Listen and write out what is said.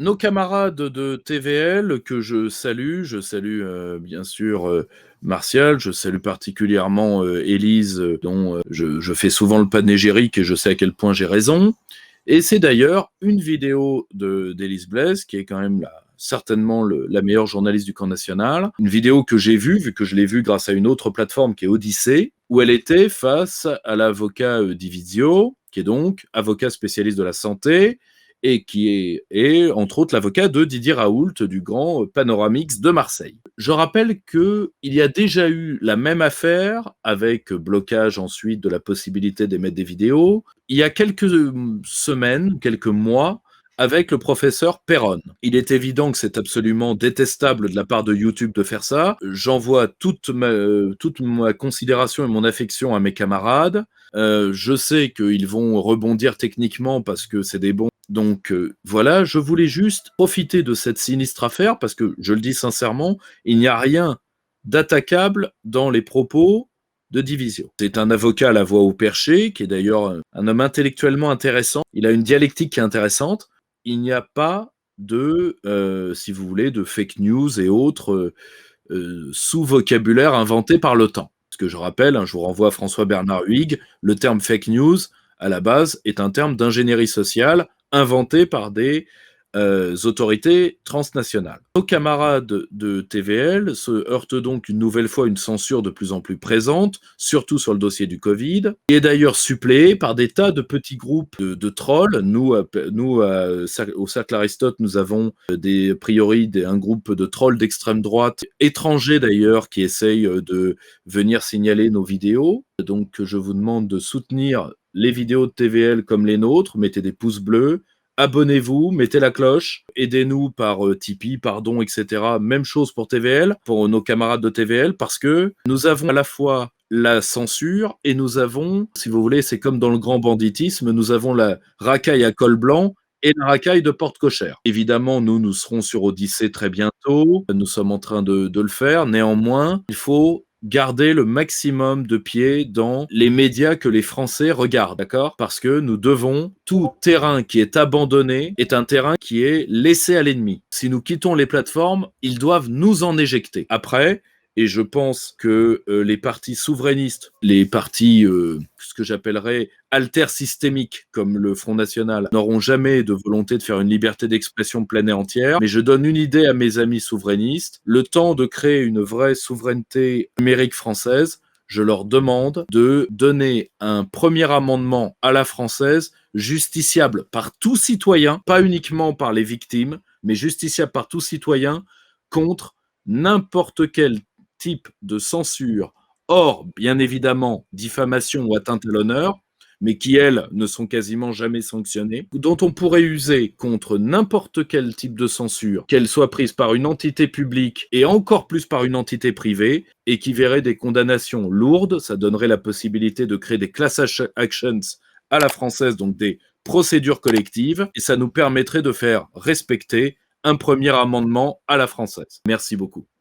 nos camarades de TVL que je salue, bien sûr, Martial, je salue particulièrement, Élise, dont, je fais souvent le panégyrique et je sais à quel point j'ai raison. Et c'est d'ailleurs une vidéo d'Élise Blaise, qui est quand même certainement la meilleure journaliste du camp national. Une vidéo que j'ai vue, vu que je l'ai vue grâce à une autre plateforme qui est Odyssée, où elle était face à l'avocat Divizio, qui est donc avocat spécialiste de la santé, et qui est entre autres l'avocat de Didier Raoult du Grand Panoramix de Marseille. Je rappelle qu'il y a déjà eu la même affaire avec blocage ensuite de la possibilité d'émettre des vidéos il y a quelques semaines, quelques mois, avec le professeur Perron. Il est évident que c'est absolument détestable de la part de YouTube de faire ça. J'envoie toute ma considération et mon affection à mes camarades. Je sais qu'ils vont rebondir techniquement parce que c'est des bons. Donc voilà, je voulais juste profiter de cette sinistre affaire parce que, je le dis sincèrement, il n'y a rien d'attaquable dans les propos de Division. C'est un avocat à la voix au perché, qui est d'ailleurs un homme intellectuellement intéressant. Il a une dialectique qui est intéressante. Il n'y a pas de, si vous voulez, de fake news et autres sous-vocabulaire inventés par le temps. Parce que je rappelle, je vous renvoie à François-Bernard Huyghe, le terme fake news, à la base, est un terme d'ingénierie sociale inventé par des autorités transnationales. Nos camarades de TVL se heurtent donc une nouvelle fois à une censure de plus en plus présente, surtout sur le dossier du Covid, qui est d'ailleurs suppléée par des tas de petits groupes de trolls. Nous, au Cercle Aristote, nous avons a priori un groupe de trolls d'extrême droite, étrangers d'ailleurs, qui essayent de venir signaler nos vidéos. Donc je vous demande de soutenir les vidéos de TVL comme les nôtres, mettez des pouces bleus, abonnez-vous, mettez la cloche, aidez-nous par Tipeee, pardon, etc. Même chose pour TVL, pour nos camarades de TVL, parce que nous avons à la fois la censure et nous avons, si vous voulez, c'est comme dans le grand banditisme, nous avons la racaille à col blanc et la racaille de porte cochère. Évidemment, nous serons sur Odyssée très bientôt, nous sommes en train de le faire. Néanmoins, il faut garder le maximum de pieds dans les médias que les Français regardent, d'accord? Parce que nous devons, tout terrain qui est abandonné est un terrain qui est laissé à l'ennemi. Si nous quittons les plateformes, ils doivent nous en éjecter. Après, et je pense que les partis souverainistes, les partis, ce que j'appellerais alter-systémiques, comme le Front National, n'auront jamais de volonté de faire une liberté d'expression pleine et entière. Mais je donne une idée à mes amis souverainistes. Le temps de créer une vraie souveraineté numérique française, je leur demande de donner un premier amendement à la française, justiciable par tout citoyen, pas uniquement par les victimes, mais justiciable par tout citoyen, contre n'importe quel type de censure, hors, bien évidemment, diffamation ou atteinte à l'honneur, mais qui, elles, ne sont quasiment jamais sanctionnées, dont on pourrait user contre n'importe quel type de censure, qu'elle soit prise par une entité publique et encore plus par une entité privée, et qui verrait des condamnations lourdes. Ça donnerait la possibilité de créer des class actions à la française, donc des procédures collectives, et ça nous permettrait de faire respecter un premier amendement à la française. Merci beaucoup.